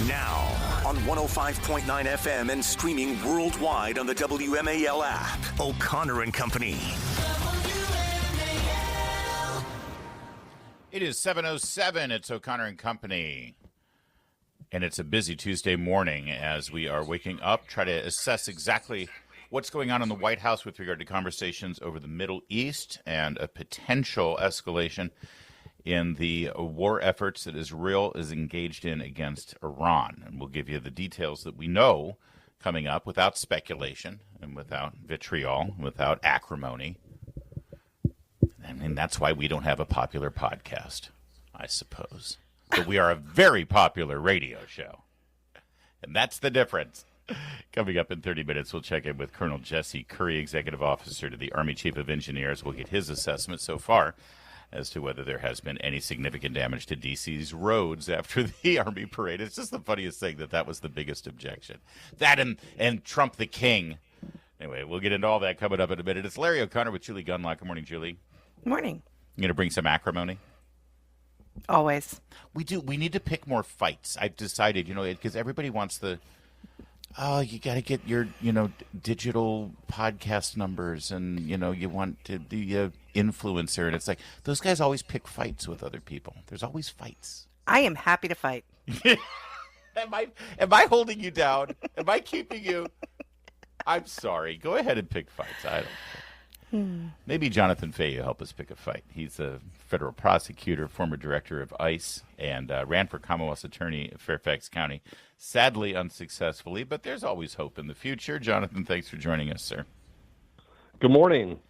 Now, on 105.9 FM and streaming worldwide on the WMAL app, O'Connor and Company. It is 7:07. It's O'Connor and Company. And it's a busy Tuesday morning as we are waking up, try to assess exactly what's going on in the White House with regard to conversations over the Middle East and a potential escalation in the war efforts that Israel is engaged in against Iran. And we'll give you the details that we know coming up without speculation and without vitriol, without acrimony. I mean, that's why we don't have a popular podcast, I suppose. But we are a very popular radio show. And that's the difference. Coming up in 30 minutes, we'll check in with Colonel Jesse Curry, Executive Officer to the Army Chief of Engineers. We'll get his assessment so far as to whether there has been any significant damage to D.C.'s roads after the Army parade. It's just the funniest thing that was the biggest objection. That and Trump the King. Anyway, we'll get into all that coming up in a minute. It's Larry O'Connor with Julie Gunlock. Good morning, Julie. Morning. You going to bring some acrimony? Always. We do. We need to pick more fights. I've decided, because everybody wants you got to get your, digital podcast numbers and, you want the influencer. And it's like, those guys always pick fights with other people. There's always fights. I am happy to fight. Am I holding you down? Am I keeping you? I'm sorry. Go ahead and pick fights. I don't care. Maybe Jonathan Fahey will help us pick a fight. He's a federal prosecutor, former director of ICE, and ran for Commonwealth's attorney in Fairfax County. Sadly, unsuccessfully, but there's always hope in the future. Jonathan, thanks for joining us, sir. Good morning.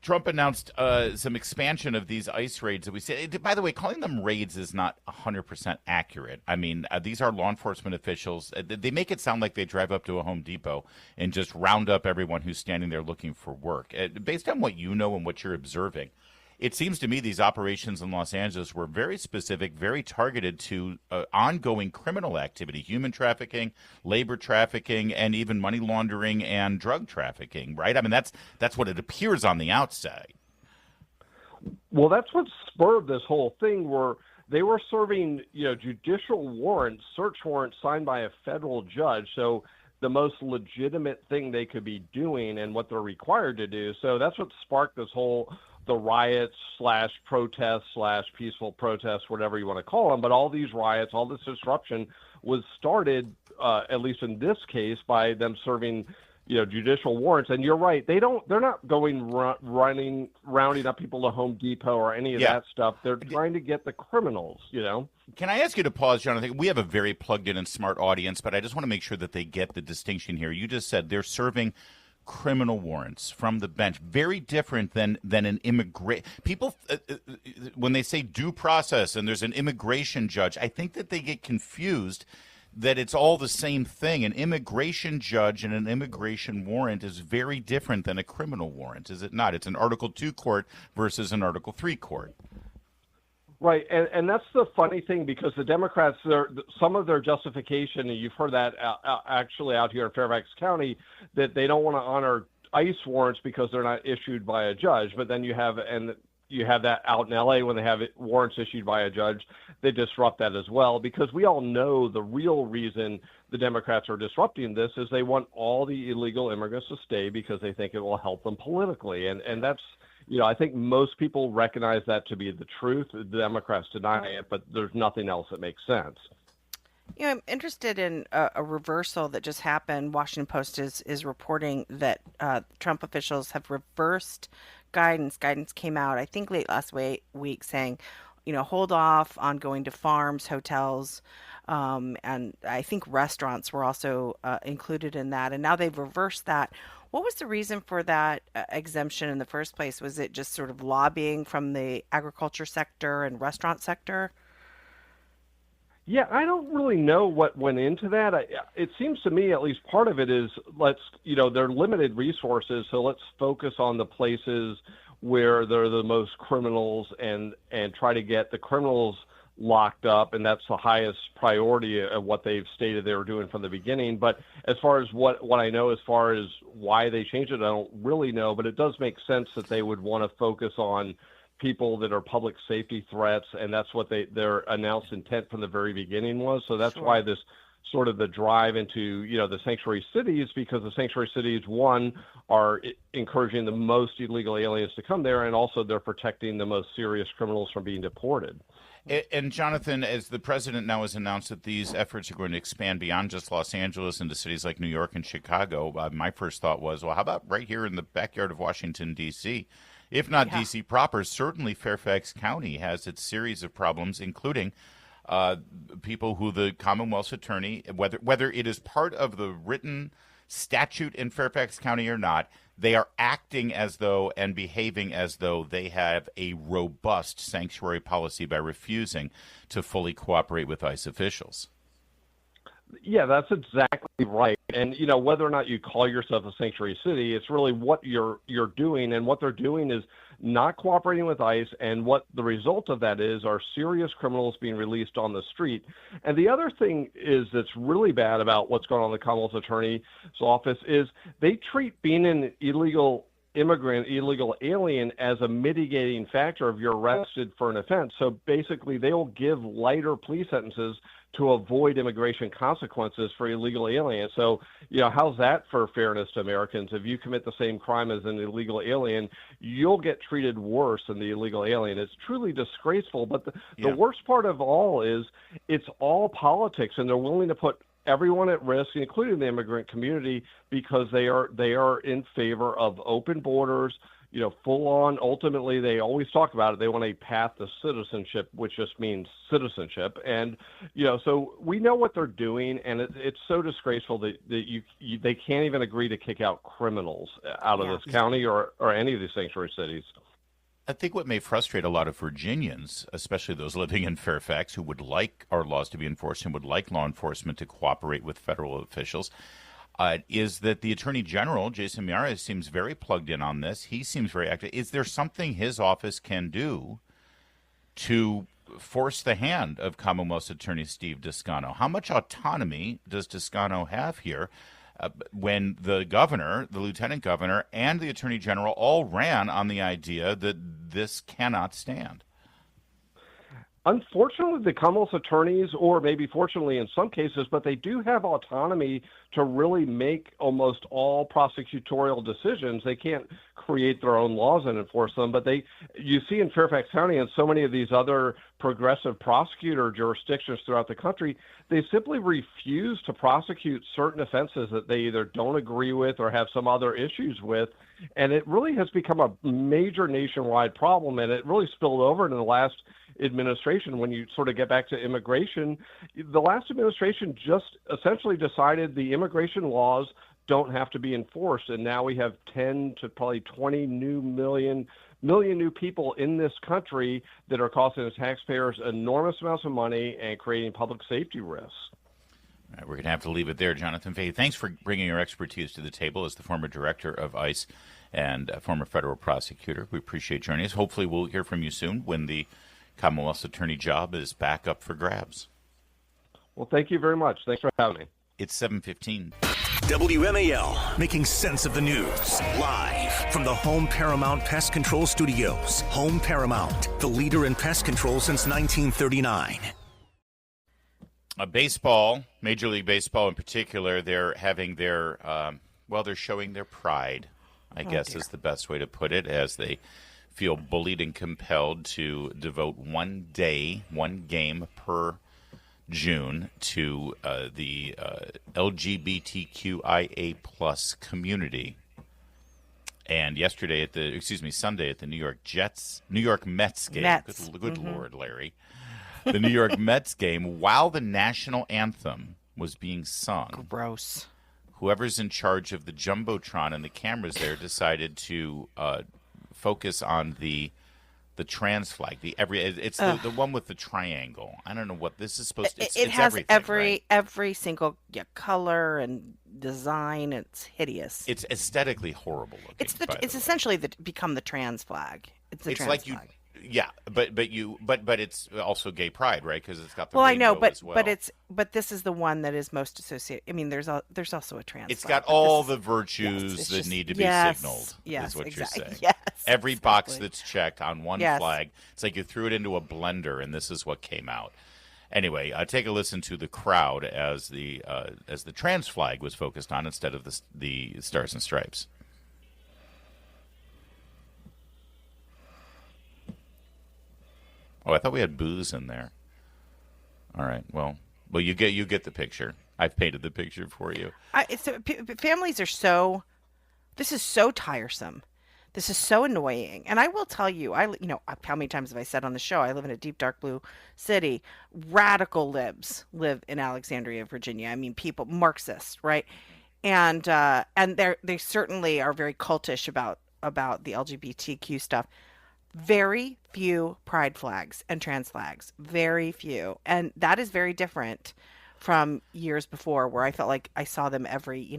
Trump announced some expansion of these ICE raids that we see. By the way, calling them raids is not 100% accurate. I mean, these are law enforcement officials. They make it sound like they drive up to a Home Depot and just round up everyone who's standing there looking for work. Based on what you know and what you're observing, it seems to me these operations in Los Angeles were very specific, very targeted to ongoing criminal activity, human trafficking, labor trafficking, and even money laundering and drug trafficking, right? I mean, that's what it appears on the outside. Well, that's what spurred this whole thing, where they were serving, judicial warrants, search warrants signed by a federal judge. So the most legitimate thing they could be doing and what they're required to do. So that's what sparked this whole the riots / protests / peaceful protests, whatever you want to call them. But all these riots, all this disruption was started, at least in this case, by them serving, judicial warrants. And you're right. They're not going rounding up people to Home Depot or any of that stuff. They're trying to get the criminals, Can I ask you to pause, Jonathan? We have a very plugged in and smart audience, but I just want to make sure that they get the distinction here. You just said they're serving criminal warrants from the bench. Very different than an people when they say due process and there's an immigration judge, I think that they get confused that it's all the same thing. An immigration judge and an immigration warrant is very different than a criminal warrant, is it not? It's an Article 2 court versus an Article 3 court. Right, and that's the funny thing, because the Democrats, some of their justification, and you've heard that actually out here in Fairfax County, that they don't want to honor ICE warrants because they're not issued by a judge. But then you have that out in L.A. when they have warrants issued by a judge, they disrupt that as well, because we all know the real reason the Democrats are disrupting this is they want all the illegal immigrants to stay because they think it will help them politically, and that's. I think most people recognize that to be the truth. The Democrats deny it, but there's nothing else that makes sense. I'm interested in a reversal that just happened. Washington Post is reporting that Trump officials have reversed guidance. Guidance came out, I think, late last week saying, hold off on going to farms, hotels, and I think restaurants were also included in that. And now they've reversed that. What was the reason for that exemption in the first place? Was it just sort of lobbying from the agriculture sector and restaurant sector? Yeah, I don't really know what went into that. It seems to me at least part of it is they're limited resources, so let's focus on the places where they're the most criminals and try to get the criminals locked up, and that's the highest priority of what they've stated they were doing from the beginning. But as far as what I know, as far as why they changed it, I don't really know, but it does make sense that they would want to focus on people that are public safety threats, and that's what their announced intent from the very beginning was. So that's why this sort of the drive into, the sanctuary cities, because the sanctuary cities, one, are encouraging the most illegal aliens to come there, and also they're protecting the most serious criminals from being deported. And Jonathan, as the president now has announced that these efforts are going to expand beyond just Los Angeles into cities like New York and Chicago, my first thought was, well, how about right here in the backyard of Washington, D.C.? If not D.C. proper, certainly Fairfax County has its series of problems, including people who the Commonwealth's attorney, whether it is part of the written statute in Fairfax County or not, they are acting as though and behaving as though they have a robust sanctuary policy by refusing to fully cooperate with ICE officials. Yeah, that's exactly right. And, whether or not you call yourself a sanctuary city, it's really what you're doing. And what they're doing is not cooperating with ICE. And what the result of that is are serious criminals being released on the street. And the other thing is that's really bad about what's going on in the Commonwealth Attorney's office is they treat being an illegal immigrant, illegal alien as a mitigating factor if you're arrested for an offense. So basically, they will give lighter plea sentences to avoid immigration consequences for illegal aliens. So, how's that for fairness to Americans? If you commit the same crime as an illegal alien, you'll get treated worse than the illegal alien. It's truly disgraceful. But the worst part of all is it's all politics, and they're willing to put everyone at risk, including the immigrant community, because they are in favor of open borders, full on. Ultimately, they always talk about it. They want a path to citizenship, which just means citizenship. And, so we know what they're doing, and it's so disgraceful that they can't even agree to kick out criminals out of this county or any of these sanctuary cities. I think what may frustrate a lot of Virginians, especially those living in Fairfax, who would like our laws to be enforced and would like law enforcement to cooperate with federal officials, is that the Attorney General, Jason Miyares, seems very plugged in on this. He seems very active. Is there something his office can do to force the hand of Commonwealth's Attorney Steve Descano? How much autonomy does Descano have here? When the governor, the lieutenant governor, and the attorney general all ran on the idea that this cannot stand? Unfortunately, the Commonwealth attorneys, or maybe fortunately in some cases, but they do have autonomy to really make almost all prosecutorial decisions. They can't create their own laws and enforce them, but you see in Fairfax County and so many of these other progressive prosecutor jurisdictions throughout the country, they simply refuse to prosecute certain offenses that they either don't agree with or have some other issues with. And it really has become a major nationwide problem, and it really spilled over into the last administration. When you sort of get back to immigration, the last administration just essentially decided the immigration laws don't have to be enforced, and now we have 10 to probably 20 million new people in this country that are costing the taxpayers enormous amounts of money and creating public safety risks. All right, we're going to have to leave it there. Jonathan Fahey, thanks for bringing your expertise to the table as the former director of ICE and former federal prosecutor. We appreciate joining us. Hopefully we'll hear from you soon when the Commonwealth's attorney job is back up for grabs. Well, thank you very much. Thanks for having me. It's 7:15. WMAL, making sense of the news. Live from the Home Paramount Pest Control Studios. Home Paramount, the leader in pest control since 1939. Baseball, Major League Baseball in particular, they're having their, they're showing their pride, I guess is the best way to put it, as they feel bullied and compelled to devote one game per June to the LGBTQIA plus community. And Sunday at the New York Mets game. Good Lord, Larry. The New York Mets game, while the national anthem was being sung. Gross. Whoever's in charge of the Jumbotron and the cameras there decided to focus on the trans flag. It's the one with the triangle. I don't know what this is supposed to. It has everything, every single color and design. It's hideous. It's aesthetically horrible looking. It's essentially become the trans flag. It's the trans flag. Yeah, but it's also gay pride, right? Because it's got the I know, as well. but this is the one that is most associated. I mean, there's also a trans. It's flag, got all the virtues that need to be signaled. Yes, is what exactly. you're saying. Yes. every box that's checked on one Yes. flag. It's like you threw it into a blender, and this is what came out. Anyway, take a listen to the crowd as the trans flag was focused on instead of the Stars and Stripes. Oh, I thought we had booze in there. All right. Well, you get the picture. I've painted the picture for you. Families are so. This is so tiresome. This is so annoying. And I will tell you, how many times have I said on the show, I live in a deep, dark blue city. Radical libs live in Alexandria, Virginia. I mean, people, Marxists, right? And they certainly are very cultish about the LGBTQ stuff. Very few pride flags and trans flags. Very few. And that is very different from years before where I felt like I saw them every,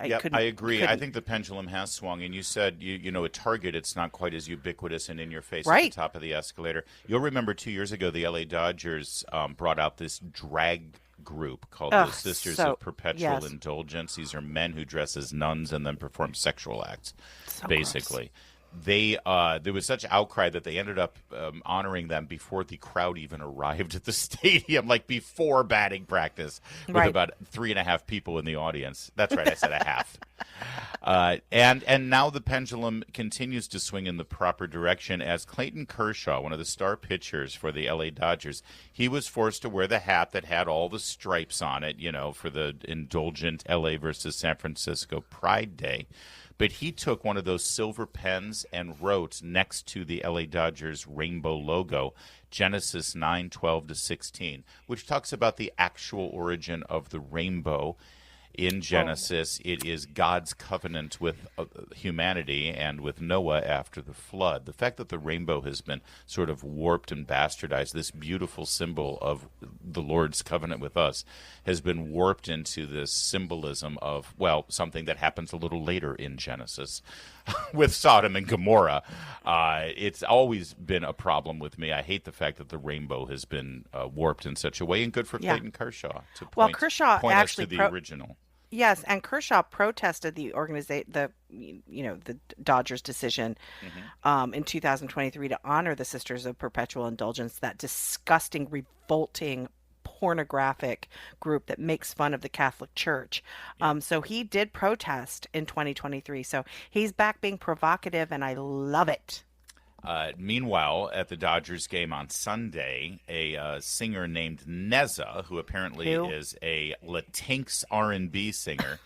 I agree. I think the pendulum has swung, and you said, at Target, it's not quite as ubiquitous and in your face at the top of the escalator. You'll remember 2 years ago, the LA Dodgers brought out this drag group called the Sisters of Perpetual Indulgence. These are men who dress as nuns and then perform sexual acts, basically. Gross. There was such outcry that they ended up honoring them before the crowd even arrived at the stadium, like before batting practice, with about 3.5 people in the audience. That's right, I said a half. And now the pendulum continues to swing in the proper direction as Clayton Kershaw, one of the star pitchers for the LA Dodgers, he was forced to wear the hat that had all the stripes on it, for the indulgent LA versus San Francisco Pride Day. But he took one of those silver pens and wrote next to the LA Dodgers rainbow logo, Genesis 9:12-16, which talks about the actual origin of the rainbow. In Genesis, it is God's covenant with humanity and with Noah after the flood. The fact that the rainbow has been sort of warped and bastardized, this beautiful symbol of the Lord's covenant with us, has been warped into this symbolism of, something that happens a little later in Genesis with Sodom and Gomorrah. It's always been a problem with me. I hate the fact that the rainbow has been warped in such a way, and good for Clayton Kershaw to point us to the original. Yes, and Kershaw protested the Dodgers' decision in 2023 to honor the Sisters of Perpetual Indulgence, that disgusting, revolting, pornographic group that makes fun of the Catholic Church. So he did protest in 2023. So he's back being provocative, and I love it. Meanwhile, at the Dodgers game on Sunday, a singer named Neza, who apparently is a Latinx R&B singer,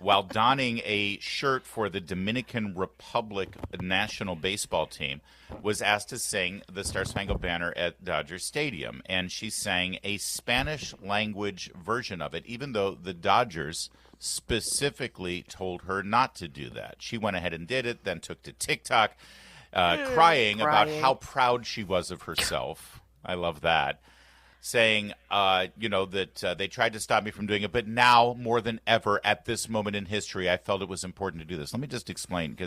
while donning a shirt for the Dominican Republic national baseball team, was asked to sing the Star Spangled Banner at Dodger Stadium. And she sang a Spanish-language version of it, even though the Dodgers specifically told her not to do that. She went ahead and did it, then took to TikTok, crying about how proud she was of herself. I love that. Saying, that they tried to stop me from doing it, but now more than ever at this moment in history, I felt it was important to do this. Let me just explain,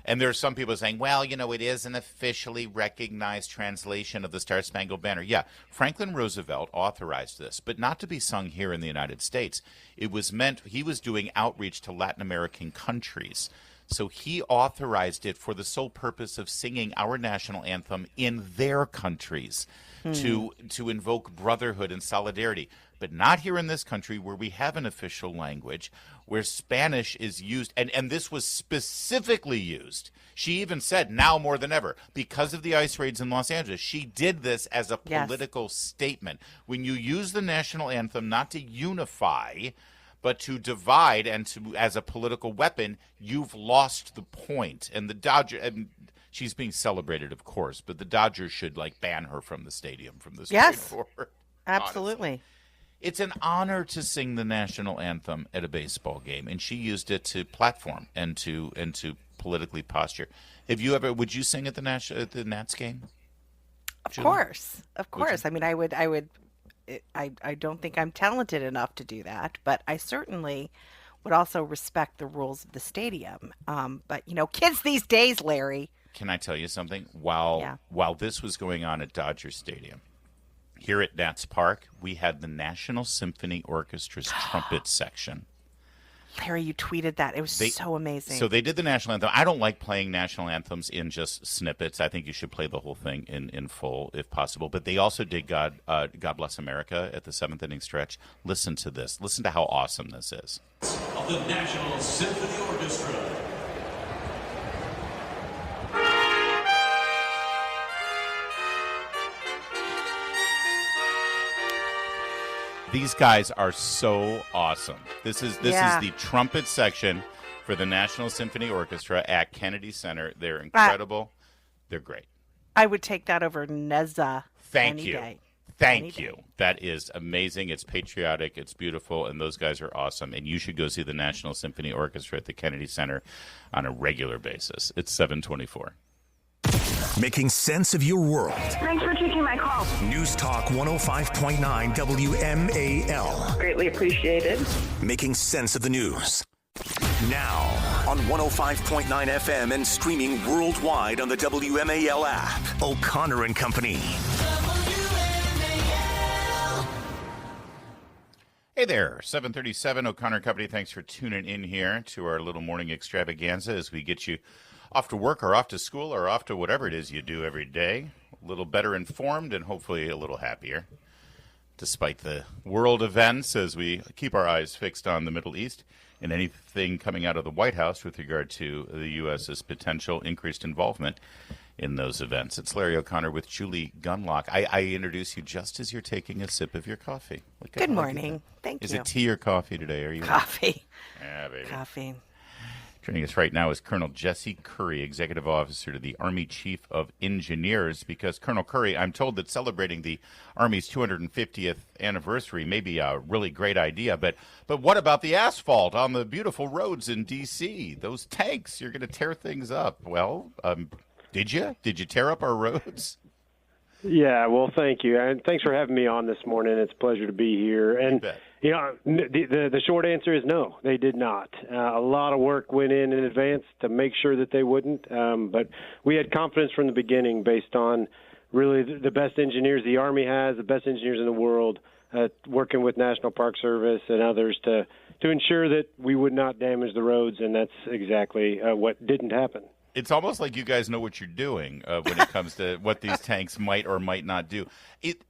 and there are some people saying, it is an officially recognized translation of the Star Spangled Banner. Yeah, Franklin Roosevelt authorized this, but not to be sung here in the United States. It was meant, he was doing outreach to Latin American countries. So he authorized it for the sole purpose of singing our national anthem in their countries to invoke brotherhood and solidarity. But not here in this country where we have an official language, where Spanish is used. And this was specifically used. She even said, now more than ever, because of the ICE raids in Los Angeles. She did this as a political statement. When you use the national anthem not to unify, but to divide and to as a political weapon, you've lost the point. And the Dodgers, and she's being celebrated, of course, but the Dodgers should ban her from the stadium from this point forward. Absolutely. Honestly. It's an honor to sing the national anthem at a baseball game, and she used it to platform and to politically posture. Would you sing at the Nats game? Of course. I mean, I would. I don't think I'm talented enough to do that, but I certainly would also respect the rules of the stadium. But kids these days, Larry. Can I tell you something? While this was going on at Dodger Stadium, here at Nats Park, we had the National Symphony Orchestra's trumpet section. Larry, you tweeted that. It was so amazing. So they did the national anthem. I don't like playing national anthems in just snippets. I think you should play the whole thing in full if possible. But they also did God Bless America at the seventh inning stretch. Listen to this. Listen to how awesome this is. Of the National Symphony Orchestra. These guys are so awesome. This is the trumpet section for the National Symphony Orchestra at Kennedy Center. They're incredible. They're great. I would take that over Neza. Thank you. Day. Thank you. That is amazing. It's patriotic. It's beautiful. And those guys are awesome. And you should go see the National Symphony Orchestra at the Kennedy Center on a regular basis. It's 724. Making sense of your world. Thanks for taking my call. News Talk 105.9 WMAL. Greatly appreciated. Making sense of the news. Now on 105.9 FM and streaming worldwide on the WMAL app. O'Connor and Company. Hey there, 737 O'Connor and Company. Thanks for tuning in here to our little morning extravaganza as we get you off to work or off to school or off to whatever it is you do every day. A little better informed and hopefully a little happier. Despite the world events as we keep our eyes fixed on the Middle East and anything coming out of the White House with regard to the U.S.'s potential increased involvement in those events. It's Larry O'Connor with Julie Gunlock. I introduce you just as you're taking a sip of your coffee. Good morning. Thank you. Is it tea or coffee today? Are you coffee? Yeah, baby. Coffee. Joining us right now is Colonel Jesse Curry, Executive Officer to the Army Chief of Engineers, because Colonel Curry, I'm told that celebrating the Army's 250th anniversary may be a really great idea, but what about the asphalt on the beautiful roads in D.C.? Those tanks, you're going to tear things up. Well, did you? Did you tear up our roads? Yeah, well, thank you. And thanks for having me on this morning. It's a pleasure to be here. And, the short answer is no, they did not. A lot of work went in advance to make sure that they wouldn't. But we had confidence from the beginning based on really the best engineers the Army has, the best engineers in the world, working with National Park Service and others to ensure that we would not damage the roads. And that's exactly what didn't happen. It's almost like you guys know what you're doing when it comes to what these tanks might or might not do. It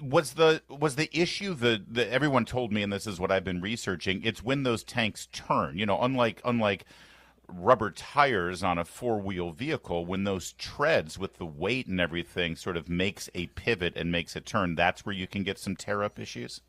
was the issue that everyone told me, and this is what I've been researching. It's when those tanks turn. You know, unlike rubber tires on a four-wheel vehicle, when those treads with the weight and everything sort of makes a pivot and makes a turn, that's where you can get some tear-up issues.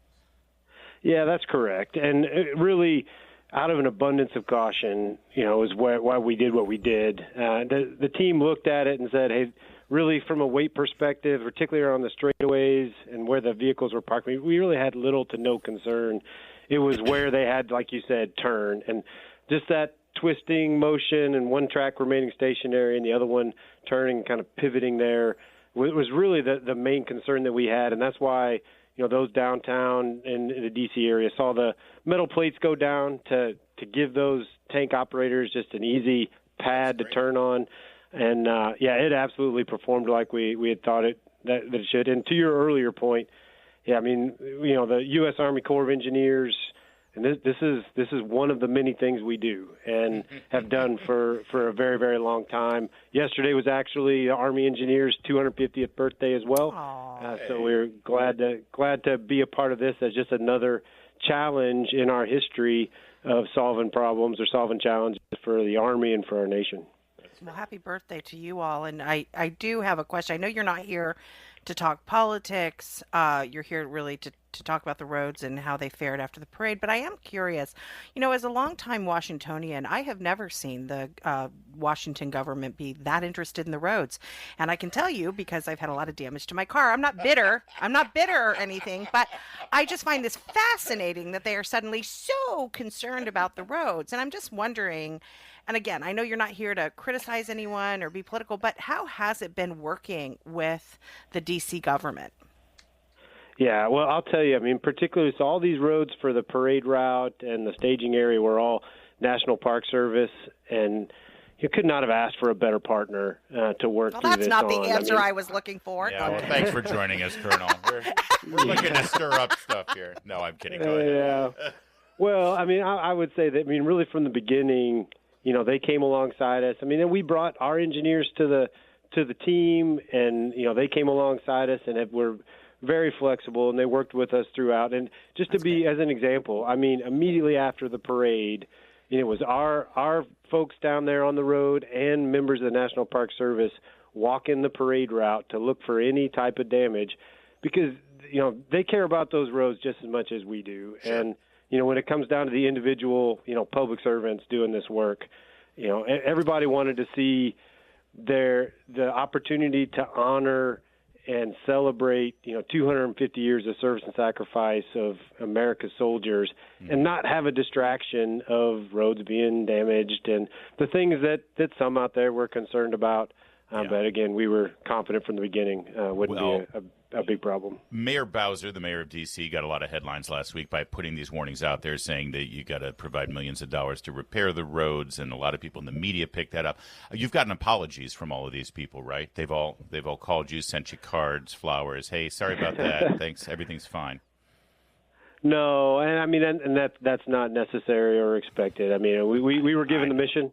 Yeah, that's correct, and it really, out of an abundance of caution, is why we did what we did. The team looked at it and said, hey, really from a weight perspective, particularly on the straightaways and where the vehicles were parked, we really had little to no concern. It was where they had, like you said, turn. And just that twisting motion and one track remaining stationary and the other one turning, kind of pivoting there, was really the main concern that we had. And that's why those downtown in the D.C. area saw the metal plates go down to give those tank operators just an easy pad to turn on. And, it absolutely performed like we had thought that it should. And to your earlier point, the U.S. Army Corps of Engineers, and this is one of the many things we do and have done for a very, very long time. Yesterday was actually the Army Engineers' 250th birthday as well. So we're glad to be a part of this as just another challenge in our history of solving problems or solving challenges for the Army and for our nation. Well, happy birthday to you all. And I do have a question. I know you're not here to talk politics. You're here really to talk about the roads and how they fared after the parade. But I am curious, as a longtime Washingtonian, I have never seen the Washington government be that interested in the roads. And I can tell you, because I've had a lot of damage to my car, I'm not bitter. I'm not bitter or anything, but I just find this fascinating that they are suddenly so concerned about the roads. And I'm just wondering, and again, I know you're not here to criticize anyone or be political, but how has it been working with the D.C. government? Yeah, well, I'll tell you, particularly, so all these roads for the parade route and the staging area were all National Park Service, and you could not have asked for a better partner to work through this. Well, that's not the answer I was looking for. Yeah, well, thanks for joining us, Colonel. We're looking to stir up stuff here. No, I'm kidding. Go ahead. Yeah. Well, I mean, I would say that, I mean, really from the beginning, they came alongside us. I mean, and we brought our engineers to the team, and, they came alongside us and were very flexible, and they worked with us throughout. And just to be, as an example, I mean, immediately after the parade, it was our folks down there on the road and members of the National Park Service walking the parade route to look for any type of damage, because, they care about those roads just as much as we do. Sure. And, when it comes down to the individual, public servants doing this work, everybody wanted to see the opportunity to honor and celebrate, 250 years of service and sacrifice of America's soldiers, and not have a distraction of roads being damaged and the things that some out there were concerned about. But again, we were confident from the beginning wouldn't be a big problem. Mayor Bowser, the mayor of D.C., got a lot of headlines last week by putting these warnings out there saying that you got to provide millions of dollars to repair the roads, and a lot of people in the media picked that up. You've gotten apologies from all of these people, right? They've all called you, sent you cards, flowers. Hey, sorry about that. Thanks. Everything's fine. No, and I mean, and that's not necessary or expected. I mean, we were given the mission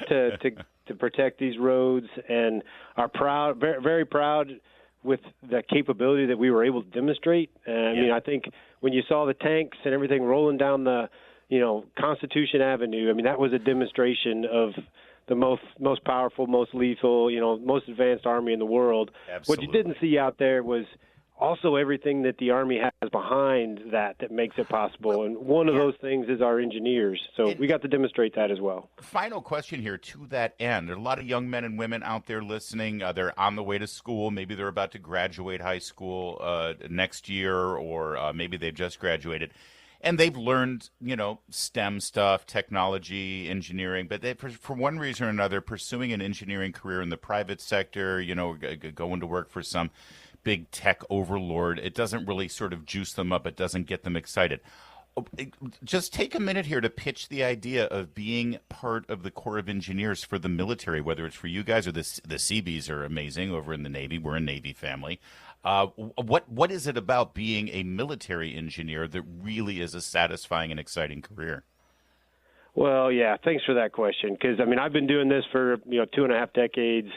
to protect these roads, and are proud, very, very proud with the capability that we were able to demonstrate. I mean, I think when you saw the tanks and everything rolling down the, Constitution Avenue, I mean, that was a demonstration of the most powerful, most lethal, most advanced Army in the world. Absolutely. What you didn't see out there was also everything that the Army has behind that makes it possible. And one of those things is our engineers. So we got to demonstrate that as well. Final question here to that end. There are a lot of young men and women out there listening. They're on the way to school. Maybe they're about to graduate high school next year, or maybe they've just graduated. And they've learned, STEM stuff, technology, engineering, but they, for one reason or another, pursuing an engineering career in the private sector, going to work for some big tech overlord, it doesn't really sort of juice them up. It doesn't get them excited. Just take a minute here to pitch the idea of being part of the Corps of Engineers for the military, whether it's for you guys or the Seabees are amazing over in the Navy. We're a Navy family. What is it about being a military engineer that really is a satisfying and exciting career? Well, yeah, thanks for that question, because, I mean, I've been doing this for, 2.5 decades.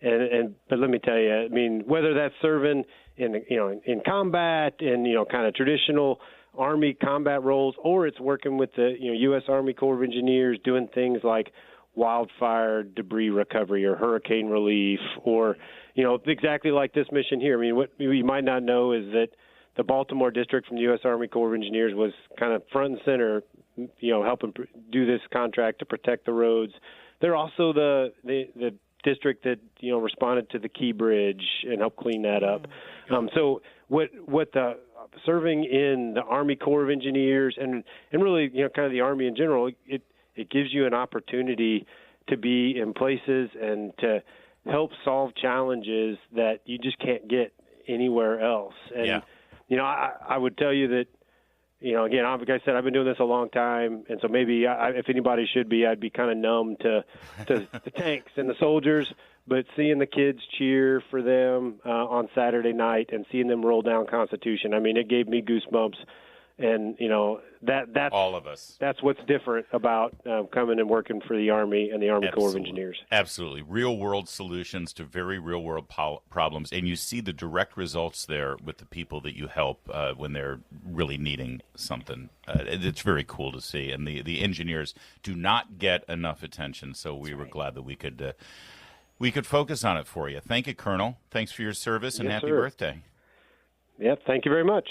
But let me tell you, I mean, whether that's serving in combat, in kind of traditional Army combat roles, or it's working with the U.S. Army Corps of Engineers doing things like wildfire debris recovery or hurricane relief, or exactly like this mission here. I mean, what you might not know is that the Baltimore district from the U.S. Army Corps of Engineers was kind of front and center, helping do this contract to protect the roads. They're also the district that responded to the Key Bridge and helped clean that up. So what the serving in the Army Corps of Engineers and really kind of the Army in general, it gives you an opportunity to be in places and to help solve challenges that you just can't get anywhere else. And I would tell you that again, like I said, I've been doing this a long time, and so maybe if anybody should be, I'd be kind of numb to the tanks and the soldiers, but seeing the kids cheer for them on Saturday night and seeing them roll down Constitution, I mean, it gave me goosebumps. And, that's all of us. That's what's different about coming and working for the Army and the Army Corps of Engineers. Absolutely. Real-world solutions to very real-world problems. And you see the direct results there with the people that you help when they're really needing something. It's very cool to see. And the engineers do not get enough attention, so we were glad that we could focus on it for you. Thank you, Colonel. Thanks for your service, and happy birthday. Yep, thank you very much.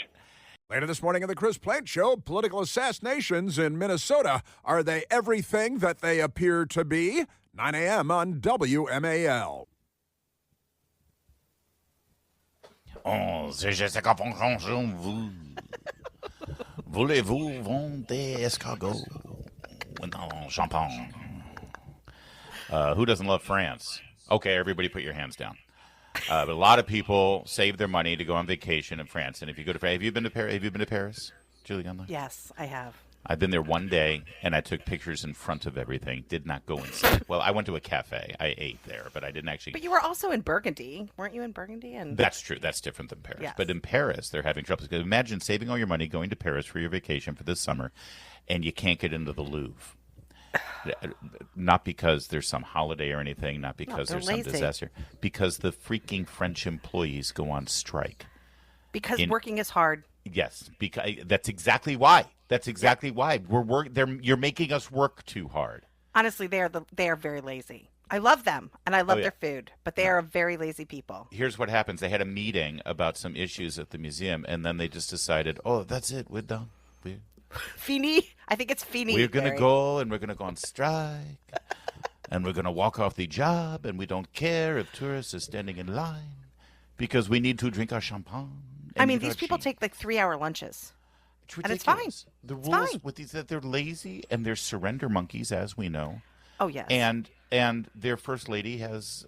Later this morning on the Chris Plante Show, political assassinations in Minnesota. Are they everything that they appear to be? 9 a.m. on WMAL. Voulez-vous vendre des escargots? Non, champagne. Who doesn't love France? Okay, everybody put your hands down. But a lot of people save their money to go on vacation in France. And if you go to France, have you been to Paris, Julie Gunlock? Yes, I have. I've been there one day, and I took pictures in front of everything. Did not go inside. Well, I went to a cafe. I ate there, but I didn't actually. But you were also in Burgundy, weren't you? In Burgundy, and that's true. That's different than Paris. Yes. But in Paris, they're having trouble. Because imagine saving all your money, going to Paris for your vacation for this summer, and you can't get into the Louvre. Not because there's some holiday or anything. Not because there's some disaster. Because the freaking French employees go on strike. Because working is hard. Yes, because that's exactly why. That's exactly why you're making us work too hard. Honestly, they are very lazy. I love them and I love their food, but they are very lazy people. Here's what happens: they had a meeting about some issues at the museum, and then they just decided, "Oh, that's it. We're done. Fini. I think it's fini. We're gonna go, and we're gonna go on strike, and we're gonna walk off the job, and we don't care if tourists are standing in line because we need to drink our champagne." I mean, these people take like 3-hour lunches. It's and it's fine. The it's rules fine. with these that they're lazy and they're surrender monkeys, as we know. Oh yes. And their first lady has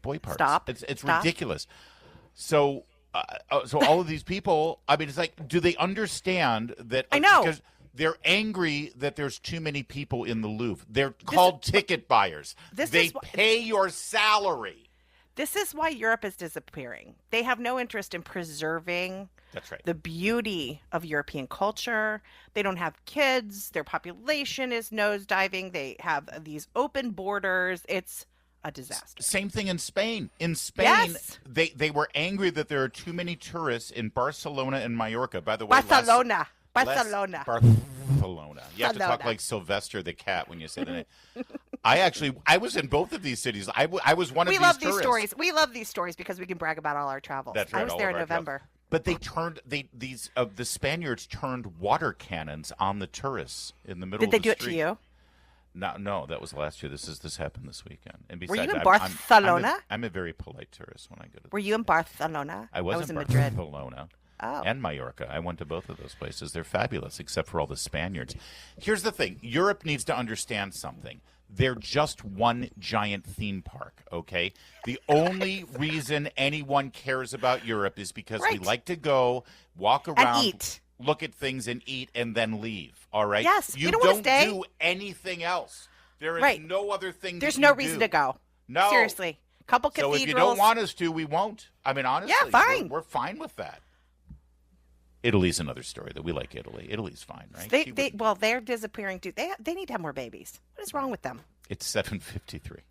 boy parts. Stop. It's ridiculous. So all of these people. I mean, it's like, do they understand that? I know. Because they're angry that there's too many people in the Louvre. They're called ticket buyers. They pay your salary. This is why Europe is disappearing. They have no interest in preserving the beauty of European culture. They don't have kids. Their population is nosediving. They have these open borders. It's a disaster. Same thing in Spain. In Spain, yes. they were angry that there are too many tourists in Barcelona and Mallorca. By the way, Barcelona. Barcelona. You have to talk like Sylvester the cat when you say the name. I was in both of these cities. I was one of these tourists. We love these stories. We love these stories because we can brag about all our travels. That's right. I was there in November. But they turned the Spaniards turned water cannons on the tourists in the middle of the street. Did they do it to you? No, that was last year. This happened this weekend. And besides, were you in Barcelona? I'm a very polite tourist when I go to. Were you in Barcelona? I was in Madrid. Barcelona. Oh. And Mallorca. I went to both of those places. They're fabulous, except for all the Spaniards. Here's the thing. Europe needs to understand something. They're just one giant theme park, okay? The only reason anyone cares about Europe is because we like to go, walk around, and eat. Look at things and eat, and then leave, all right? Yes, you don't do anything else. There is no other thing There's no reason to go. No. Seriously. Couple cathedrals. So if you don't want us to, we won't. I mean, honestly, yeah, fine. We're fine with that. Italy's another story, though. We like Italy. Italy's fine, right? They're disappearing too. They need to have more babies. What is wrong with them? It's 7:53.